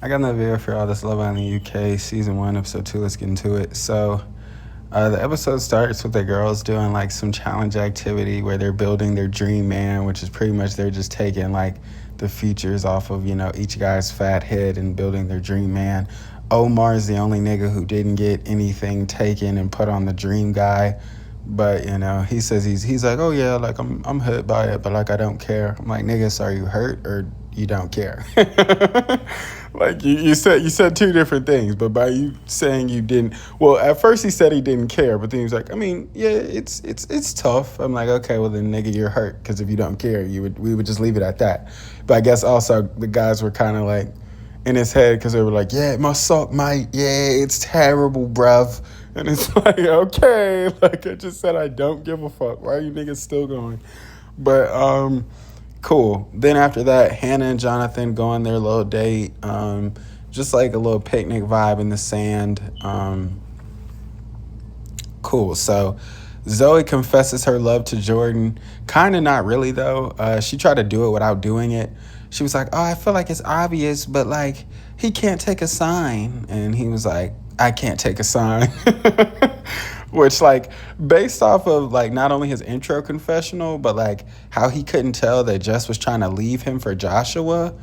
I got another video for all this Love Island UK season 1, episode 2. Let's get into it. So, the episode starts with the girls doing like some challenge activity where they're building their dream man, which is pretty much they're just taking like the features off of, each guy's fat head and building their dream man. Omar's the only nigga who didn't get anything taken and put on the dream guy. But, he says he's like, oh yeah, like I'm hurt by it, but like I don't care. I'm like, nigga, so are you hurt or you don't care? Like you said two different things, but by you saying you didn't, well, at first he said he didn't care, but then he was like, I mean, yeah, it's tough. I'm like, okay, well then nigga, you're hurt, because if you don't care, we would just leave it at that. But I guess also the guys were kind of like in his head because they were like, yeah, it must suck, mate. Yeah, it's terrible, bruv. And it's like, okay, like I just said, I don't give a fuck. Why are you niggas still going? But cool. Then after that, Hannah and Jonathan go on their little date. Just like a little picnic vibe in the sand. Cool. So Zoe confesses her love to Jordan. Kind of not really, though. She tried to do it without doing it. She was like, oh, I feel like it's obvious, but like he can't take a sign. And he was like, I can't take a sign. Which, like, based off of, like, not only his intro confessional, but, like, how he couldn't tell that Jess was trying to leave him for Joshua,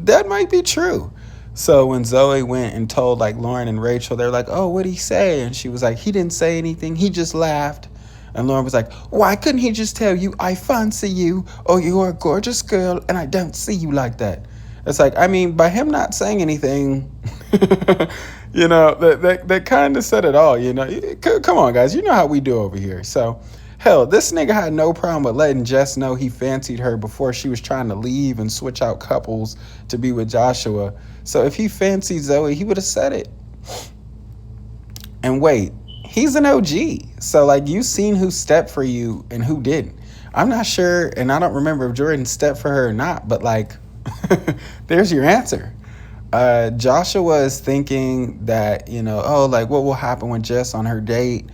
that might be true. So when Zoe went and told, like, Lauren and Rachel, they were like, oh, what'd he say? And she was like, he didn't say anything. He just laughed. And Lauren was like, why couldn't he just tell you, I fancy you, or you're a gorgeous girl, and I don't see you like that? It's like, I mean, by him not saying anything, that kind of said it all, Come on, guys. You know how we do over here. So, hell, this nigga had no problem with letting Jess know he fancied her before she was trying to leave and switch out couples to be with Joshua. So if he fancied Zoe, he would have said it. And wait, he's an OG. So, like, you seen who stepped for you and who didn't. I'm not sure, and I don't remember if Jordan stepped for her or not, but, like, there's your answer. Joshua is thinking that, like, what will happen with Jess on her date?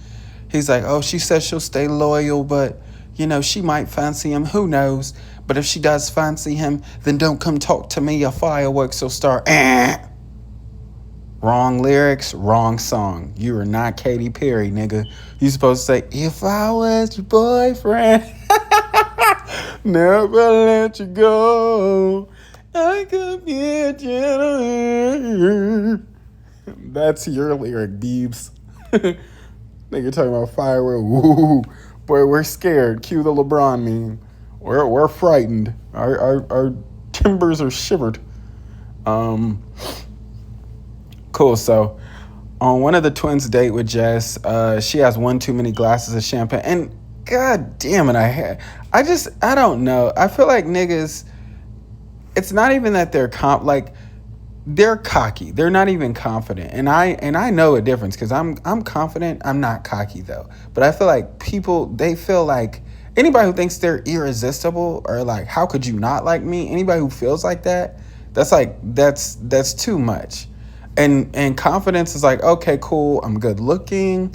He's like, oh, she says she'll stay loyal, but, she might fancy him. Who knows? But if she does fancy him, then don't come talk to me. A fireworks will start. Wrong lyrics, wrong song. You are not Katy Perry, nigga. You supposed to say, if I was your boyfriend, never let you go. I could be a gentleman. That's your lyric, Beebs. Nigga talking about fireworks. Woo. Boy, we're scared. Cue the LeBron meme. We're frightened. Our timbers are shivered. Cool. So on one of the twins' date with Jess, she has one too many glasses of champagne. And god damn it, I don't know. I feel like niggas, it's not even that they're they're cocky. They're not even confident. And I know a difference because I'm confident. I'm not cocky though. But I feel like people, they feel like anybody who thinks they're irresistible or like, how could you not like me? Anybody who feels like that, that's too much. And confidence is like, okay, cool. I'm good looking.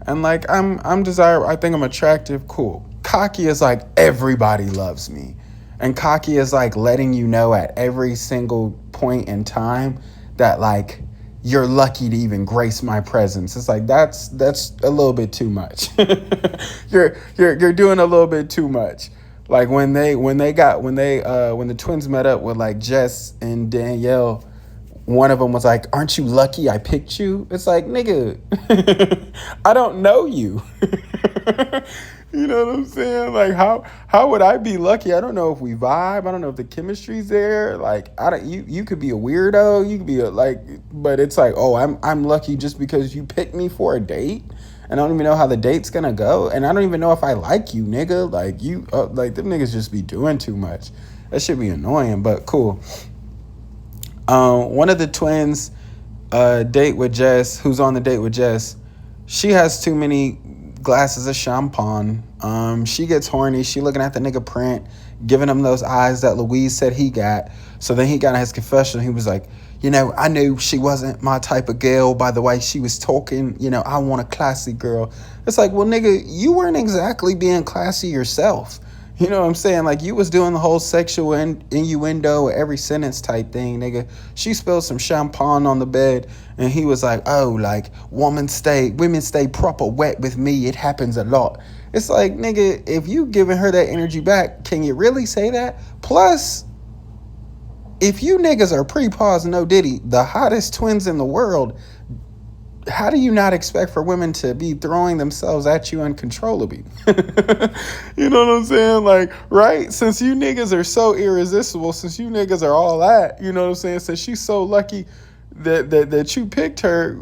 And like, I'm desirable. I think I'm attractive. Cool. Cocky is like, everybody loves me. And cocky is like letting you know at every single point in time that like you're lucky to even grace my presence. It's like that's a little bit too much. you're doing a little bit too much. Like when the twins met up with like Jess and Danielle, one of them was like, aren't you lucky I picked you? It's like, nigga, I don't know you. You know what I'm saying? Like, how would I be lucky? I don't know if we vibe. I don't know if the chemistry's there. Like, you could be a weirdo. You could be but it's like, oh, I'm lucky just because you picked me for a date. And I don't even know how the date's gonna go. And I don't even know if I like you, nigga. Like, them niggas just be doing too much. That should be annoying, but cool. One of the twins, date with Jess, who's on the date with Jess, she has too many glasses of champagne. She gets horny. She looking at the nigga print, giving him those eyes that Louise said he got. So then he got in his confession. He was like, I knew she wasn't my type of girl by the way she was talking. I want a classy girl. It's like, well, nigga, you weren't exactly being classy yourself. You know what I'm saying? Like, you was doing the whole sexual innuendo every sentence type thing, nigga. She spilled some champagne on the bed, and he was like, "Oh, like women stay proper wet with me. It happens a lot." It's like, nigga, if you giving her that energy back, can you really say that? Plus, if you niggas are pre-pause no Diddy, the hottest twins in the world, how do you not expect for women to be throwing themselves at you uncontrollably? You know what I'm saying? Like, right? Since you niggas are so irresistible, since you niggas are all that, you know what I'm saying? Since she's so lucky that you picked her,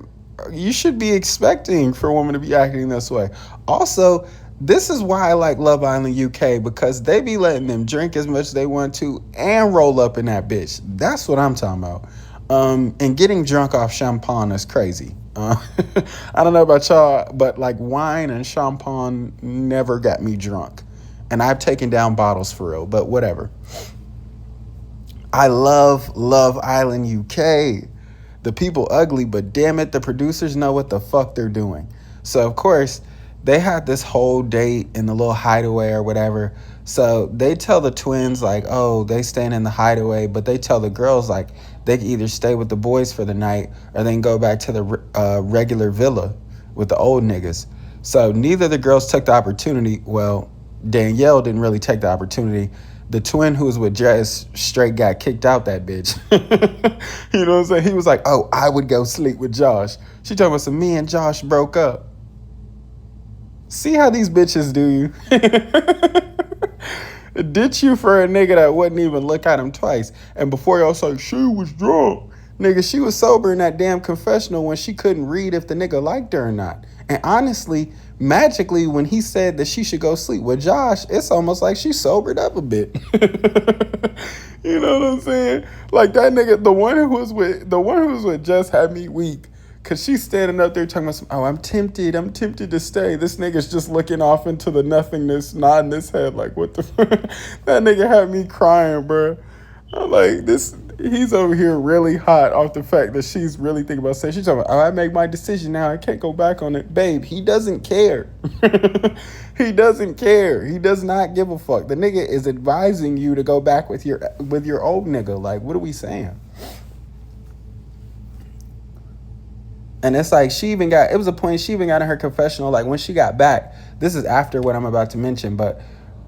you should be expecting for a woman to be acting this way. Also, this is why I like Love Island UK, because they be letting them drink as much as they want to and roll up in that bitch. That's what I'm talking about. And getting drunk off champagne is crazy. I don't know about y'all, but like wine and champagne never got me drunk. And I've taken down bottles for real, but whatever. I love Love Island UK. The people ugly, but damn it, the producers know what the fuck they're doing. So, of course, they had this whole date in the little hideaway or whatever. So they tell the twins, like, oh, they staying in the hideaway, but they tell the girls, like, they can either stay with the boys for the night or they can go back to the regular villa with the old niggas. So neither of the girls took the opportunity. Well, Danielle didn't really take the opportunity. The twin who was with Jess straight got kicked out that bitch. You know what I'm saying? He was like, oh, I would go sleep with Josh. She talking about some, me and Josh broke up. See how these bitches do you? Ditch you for a nigga that wouldn't even look at him twice. And before y'all say she was drunk, nigga, she was sober in that damn confessional when she couldn't read if the nigga liked her or not. And honestly, magically, when he said that she should go sleep with Josh, it's almost like she sobered up a bit. You know what I'm saying? Like that nigga, the one who was with Jess had me weak. Cause she's standing up there talking about some, oh, I'm tempted to stay. This nigga's just looking off into the nothingness, nodding his head like, what the fuck? That nigga had me crying, bro. I'm like, he's over here really hot off the fact that she's really thinking about saying, she's talking about, oh, I make my decision now, I can't go back on it. Babe, he doesn't care. He doesn't care. He does not give a fuck. The nigga is advising you to go back with your old nigga. Like, what are we saying? And it's like it was a point she even got in her confessional, like when she got back, this is after what I'm about to mention, but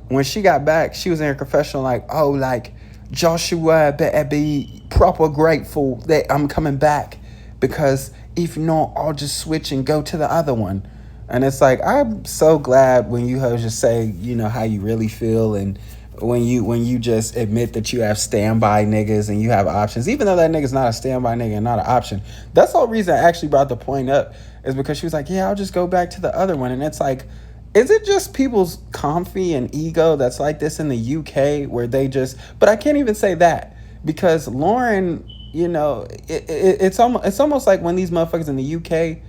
when she got back, she was in her confessional like, oh, like, Joshua better be proper grateful that I'm coming back, because if not, I'll just switch and go to the other one. And it's like, I'm so glad when you hoes just say, you know, how you really feel, and when you just admit that you have standby niggas and you have options, even though that nigga's not a standby nigga and not an option. That's the whole reason I actually brought the point up, is because she was like, yeah, I'll just go back to the other one. And it's like, is it just people's comfy and ego that's like this in the UK, where they just, but I can't even say that, because Lauren, you know, it's almost like when these motherfuckers in the UK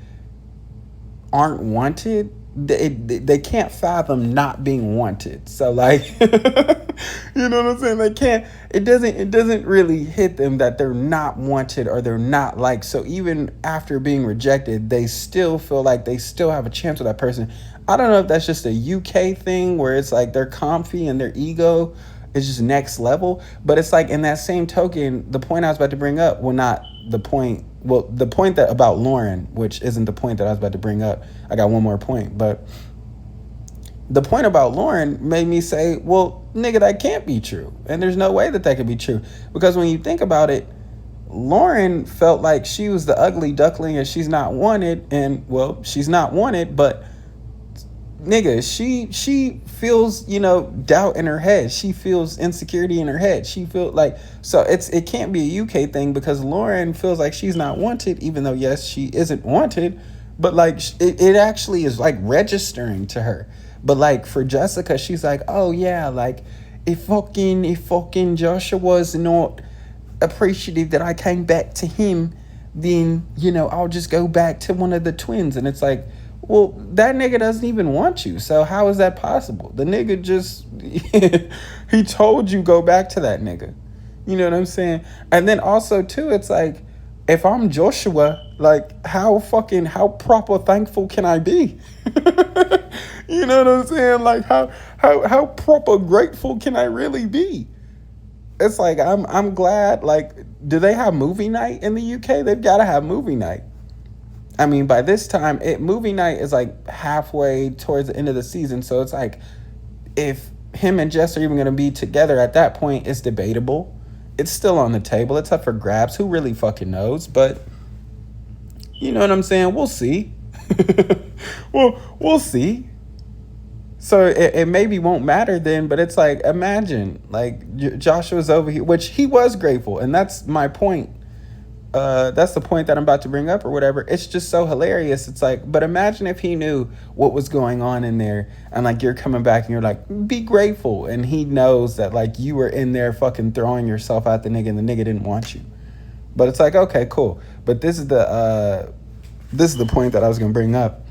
aren't wanted, they can't fathom not being wanted. So like, you know what I'm saying? They can't, it doesn't really hit them that they're not wanted or they're not liked. So even after being rejected, they still feel like they still have a chance with that person. I don't know if that's just a UK thing where it's like they're comfy and their ego is just next level. But it's like, in that same token, the point I was about to bring up, the point that about Lauren, which isn't the point that I was about to bring up. I got one more point, but the point about Lauren made me say, well, nigga, that can't be true. And there's no way that could be true, because when you think about it, Lauren felt like she was the ugly duckling and she's not wanted. And well, she's not wanted, but nigga, she feels, you know, doubt in her head. She feels insecurity in her head. She feels like, so it can't be a UK thing, because Lauren feels like she's not wanted, even though yes, she isn't wanted, but like it actually is like registering to her. But like for Jessica, she's like, oh yeah, like if fucking Joshua was not appreciative that I came back to him, then, you know, I'll just go back to one of the twins. And it's like, well, that nigga doesn't even want you. So how is that possible? The nigga just, he told you go back to that nigga. You know what I'm saying? And then also too, it's like, if I'm Joshua, like how proper thankful can I be? You know what I'm saying? Like how proper grateful can I really be? It's like I'm glad. Like, do they have movie night in the UK? They've got to have movie night. I mean, by this time, movie night is like halfway towards the end of the season, so it's like if him and Jess are even going to be together at that point, it's debatable. It's still on the table. It's up for grabs. Who really fucking knows? But you know what I'm saying? We'll see. We'll see. So it maybe won't matter then, but it's like, imagine, like, Joshua's over here, which he was grateful, and that's my point. That's the point that I'm about to bring up or whatever. It's just so hilarious. It's like, but imagine if he knew what was going on in there, and like you're coming back and you're like, be grateful, and he knows that like you were in there fucking throwing yourself at the nigga and the nigga didn't want you. But it's like, okay, cool. But this is the point that I was gonna bring up.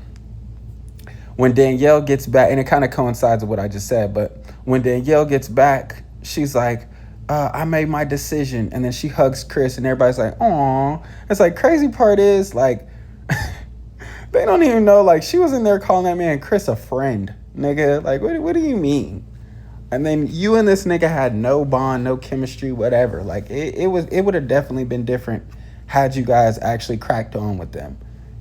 When Danielle gets back, and it kind of coincides with what I just said, but when Danielle gets back, she's like, I made my decision. And then she hugs Chris, and everybody's like, aw. It's like, crazy part is, like, they don't even know, like, she was in there calling that man Chris a friend, nigga. Like, what do you mean? And then you and this nigga had no bond, no chemistry, whatever. Like, it would have definitely been different had you guys actually cracked on with them.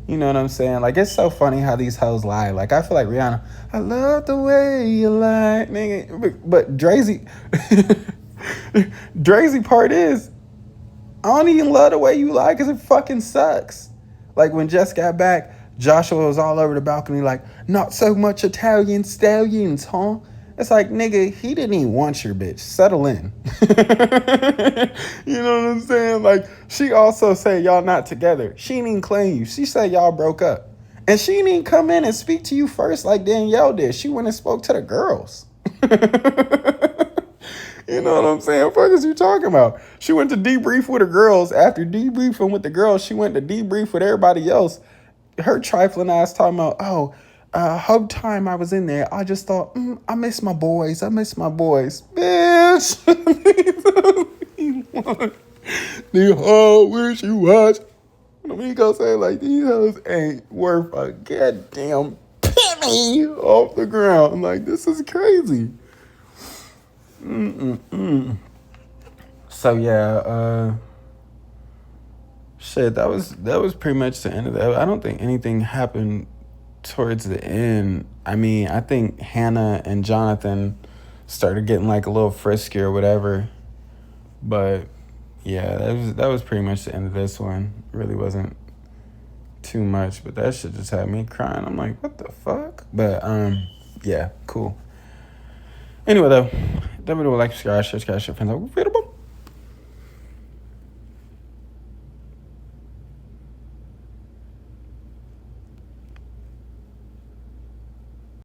You know what I'm saying? Like, it's so funny how these hoes lie. Like, I feel like Rihanna, I love the way you lie, nigga. But Drazy, Drazy part is, I don't even love the way you lie because it fucking sucks. Like, when Jess got back, Joshua was all over the balcony like, not so much Italian stallions, huh? It's like, nigga, he didn't even want your bitch. Settle in. You know what I'm saying? Like, she also said y'all not together. She didn't even claim you. She said y'all broke up. And she didn't even come in and speak to you first like Danielle did. She went and spoke to the girls. You know what I'm saying? What the fuck is you talking about? She went to debrief with the girls. After debriefing with the girls, she went to debrief with everybody else. Her trifling ass talking about, whole time I was in there, I just thought, I miss my boys. I miss my boys. Bitch. The whole wish you was. Amigo say like, these hoes ain't worth a goddamn penny off the ground. I'm like, this is crazy. So yeah, shit, that was pretty much the end of that. I don't think anything happened towards the end. I mean, I think Hannah and Jonathan started getting like a little frisky or whatever. But yeah, that was pretty much the end of this one. Really wasn't too much, but that shit just had me crying. I'm like, what the fuck? But yeah, cool. Anyway though, that video, like, subscribe, share, friends.